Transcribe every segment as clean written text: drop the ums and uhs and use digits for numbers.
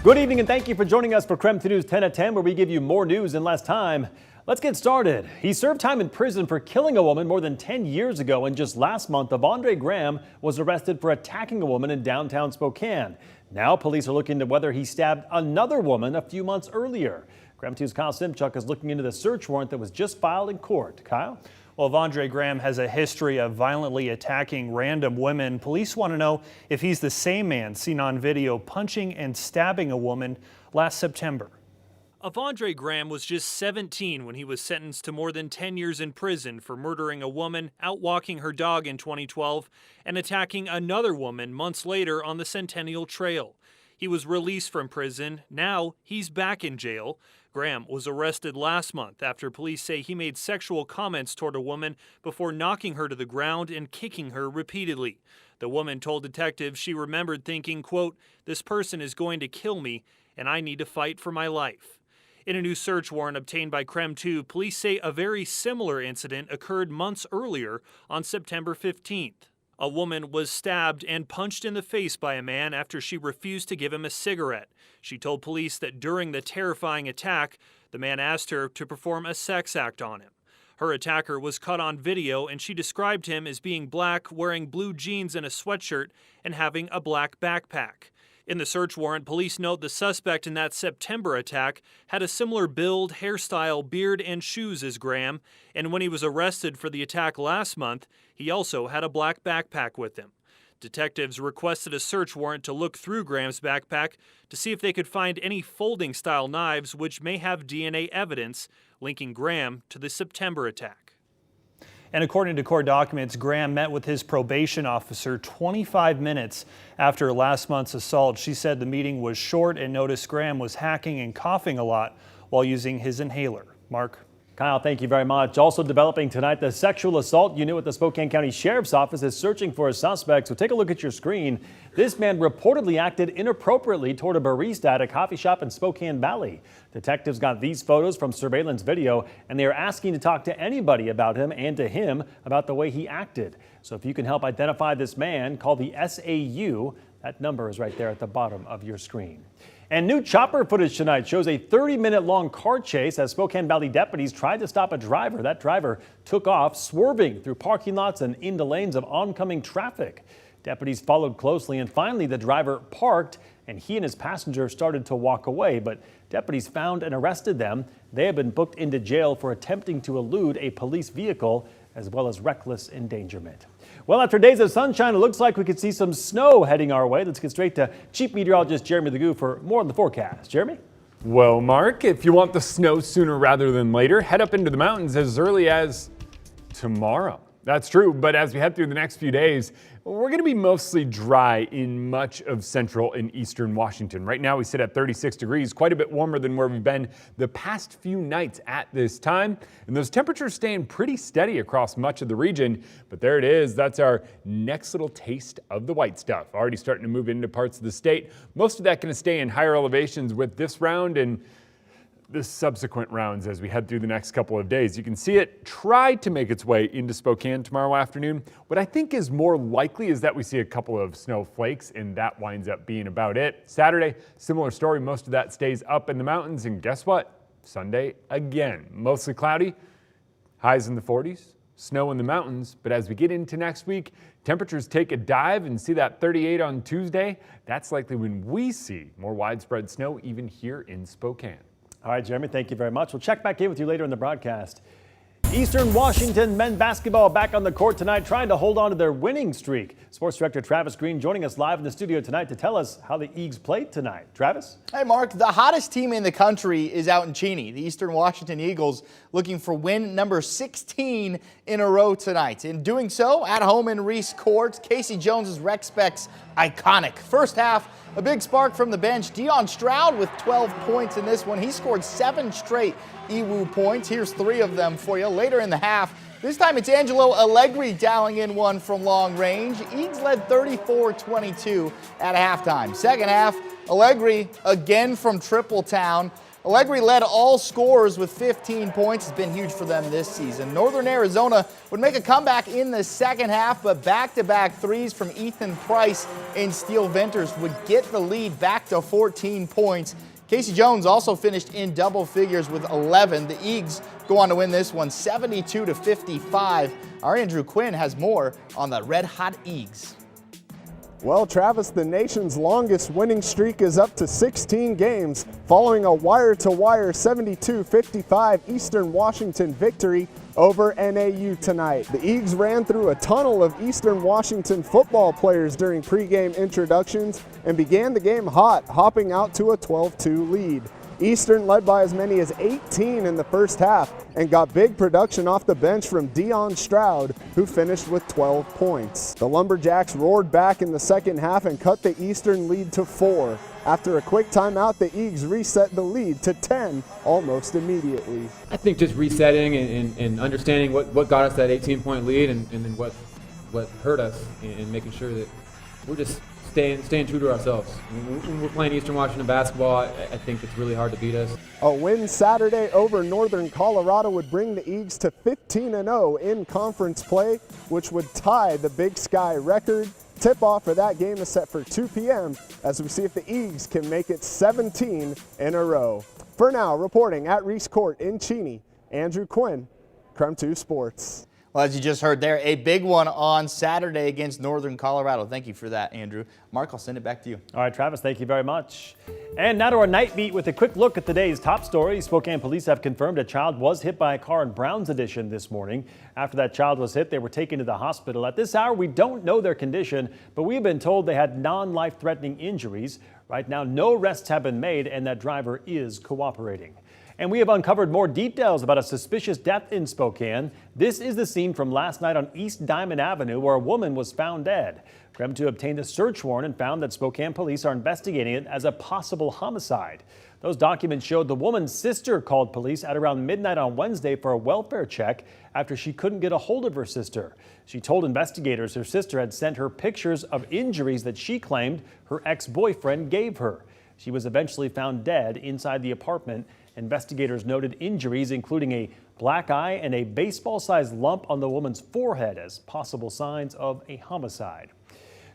Good evening and thank you for joining us for KREM 2 News 10 at 10, where we give you more news in less time. Let's get started. He served time in prison for killing a woman more than 10 years ago, and just last month, KREM was arrested for attacking a woman in downtown Spokane. Now police are looking into whether he stabbed another woman a few months earlier. KREM 2's Kyle Simchuk is looking into the search warrant that was just filed in court. Kyle? Well, KREM has a history of violently attacking random women. Police want to know if he's the same man seen on video punching and stabbing a woman last September. KREM was just 17 when he was sentenced to more than 10 years in prison for murdering a woman, out walking her dog in 2012, and attacking another woman months later on the Centennial Trail. He was released from prison. Now he's back in jail. Graham was arrested last month after police say he made sexual comments toward a woman before knocking her to the ground and kicking her repeatedly. The woman told detectives she remembered thinking, quote, "This person is going to kill me and I need to fight for my life." In a new search warrant obtained by KREM 2, police say a very similar incident occurred months earlier on September 15th. A woman was stabbed and punched in the face by a man after she refused to give him a cigarette. She told police that during the terrifying attack, the man asked her to perform a sex act on him. Her attacker was caught on video, and she described him as being black, wearing blue jeans and a sweatshirt, and having a black backpack. In the search warrant, police note the suspect in that September attack had a similar build, hairstyle, beard, and shoes as Graham, and when he was arrested for the attack last month, he also had a black backpack with him. Detectives requested a search warrant to look through Graham's backpack to see if they could find any folding-style knives which may have DNA evidence linking Graham to the September attack. And according to court documents, Graham met with his probation officer 25 minutes after last month's assault. She said the meeting was short and noticed Graham was hacking and coughing a lot while using his inhaler. Mark? Kyle, thank you very much. Also developing tonight, the sexual assault unit with the Spokane County Sheriff's Office is searching for a suspect. So take a look at your screen. This man reportedly acted inappropriately toward a barista at a coffee shop in Spokane Valley. Detectives got these photos from surveillance video, and they are asking to talk to anybody about him and to him about the way he acted. So if you can help identify this man, call the SAU. That number is right there at the bottom of your screen. And new chopper footage tonight shows a 30-minute long car chase as Spokane Valley deputies tried to stop a driver. That driver took off, swerving through parking lots and into lanes of oncoming traffic. Deputies followed closely, and finally the driver parked and he and his passenger started to walk away, but deputies found and arrested them. They have been booked into jail for attempting to elude a police vehicle as well as reckless endangerment. Well, after days of sunshine, it looks like we could see some snow heading our way. Let's get straight to Chief Meteorologist Jeremy Legoo for more on the forecast. Jeremy? Well, Mark, if you want the snow sooner rather than later, head up into the mountains as early as tomorrow. That's true, but as we head through the next few days, we're going to be mostly dry in much of central and eastern Washington. Right now we sit at 36 degrees, quite a bit warmer than where we've been the past few nights at this time. And those temperatures staying pretty steady across much of the region. But there it is. That's our next little taste of the white stuff. Already starting to move into parts of the state. Most of that going to stay in higher elevations with this round and the subsequent rounds as we head through the next couple of days. You can see it try to make its way into Spokane tomorrow afternoon. What I think is more likely is that we see a couple of snowflakes, and that winds up being about it. Saturday, similar story. Most of that stays up in the mountains, and guess what? Sunday again, mostly cloudy, highs in the 40s, snow in the mountains. But as we get into next week, temperatures take a dive and see that 38 on Tuesday. That's likely when we see more widespread snow even here in Spokane. All right, Jeremy, thank you very much. We'll check back in with you later in the broadcast. Eastern Washington men's basketball back on the court tonight, trying to hold on to their winning streak. Sports Director Travis Green joining us live in the studio tonight to tell us how the Eags played tonight. Travis? Hey, Mark. The hottest team in the country is out in Cheney. The Eastern Washington Eagles looking for win number 16 in a row tonight. In doing so, at home in Reese Court, Casey Jones's Rec Specs iconic. First half, a big spark from the bench. Dion Stroud with 12 points in this one. He scored 7 straight EWU points. Here's 3 of them for you. Later in the half, this time it's Angelo Allegri dialing in one from long range. Eags led 34-22 at halftime. Second half, Allegri again from Tripletown. Allegri led all scorers with 15 points. It's been huge for them this season. Northern Arizona would make a comeback in the second half, but back-to-back threes from Ethan Price and Steele Venters would get the lead back to 14 points. Casey Jones also finished in double figures with 11. The Eags go on to win this one 72-55. Our Andrew Quinn has more on the Red Hot Eags. Well, Travis, the nation's longest winning streak is up to 16 games following a wire-to-wire 72-55 Eastern Washington victory over NAU tonight. The Eags ran through a tunnel of Eastern Washington football players during pregame introductions and began the game hot, hopping out to a 12-2 lead. Eastern led by as many as 18 in the first half and got big production off the bench from Dion Stroud, who finished with 12 points. The Lumberjacks roared back in the second half and cut the Eastern lead to 4. After a quick timeout, the Eags reset the lead to 10 almost immediately. I think just resetting and understanding what got us that 18-point lead and then what hurt us and making sure that we're just staying true to ourselves. When we're playing Eastern Washington basketball, I think it's really hard to beat us. A win Saturday over Northern Colorado would bring the Eags to 15-0 in conference play, which would tie the Big Sky record. Tip-off for that game is set for 2 p.m. as we see if the Eags can make it 17 in a row. For now, reporting at Reese Court in Cheney, Andrew Quinn, KREM 2 Sports. Well, as you just heard there, a big one on Saturday against Northern Colorado. Thank you for that, Andrew. Mark, I'll send it back to you. All right, Travis, thank you very much. And now to our night beat with a quick look at today's top stories. Spokane police have confirmed a child was hit by a car in Browns Addition this morning. After that child was hit, they were taken to the hospital. At this hour, we don't know their condition, but we've been told they had non-life-threatening injuries. Right now, no arrests have been made, and that driver is cooperating. And we have uncovered more details about a suspicious death in Spokane. This is the scene from last night on East Diamond Avenue where a woman was found dead. KREM 2 obtained a search warrant and found that Spokane police are investigating it as a possible homicide. Those documents showed the woman's sister called police at around midnight on Wednesday for a welfare check after she couldn't get a hold of her sister. She told investigators her sister had sent her pictures of injuries that she claimed her ex-boyfriend gave her. She was eventually found dead inside the apartment. Investigators noted injuries including a black eye and a baseball-sized lump on the woman's forehead as possible signs of a homicide.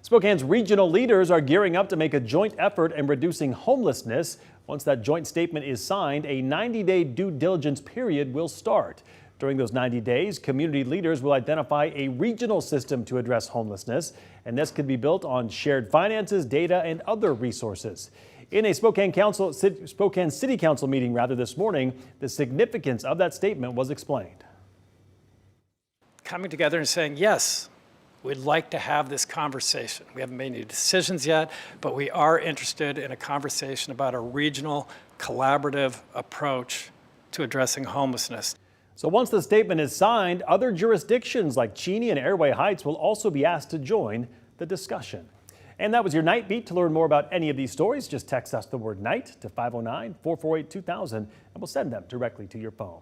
Spokane's regional leaders are gearing up to make a joint effort in reducing homelessness. Once that joint statement is signed, a 90-day due diligence period will start. During those 90 days, community leaders will identify a regional system to address homelessness, and this could be built on shared finances, data, and other resources. In a Spokane City Council meeting this morning, the significance of that statement was explained. Coming together and saying, yes, we'd like to have this conversation. We haven't made any decisions yet, but we are interested in a conversation about a regional collaborative approach to addressing homelessness. So once the statement is signed, other jurisdictions like Cheney and Airway Heights will also be asked to join the discussion. And that was your Night Beat. To learn more about any of these stories, just text us the word NIGHT to 509-448-2000 and we'll send them directly to your phone.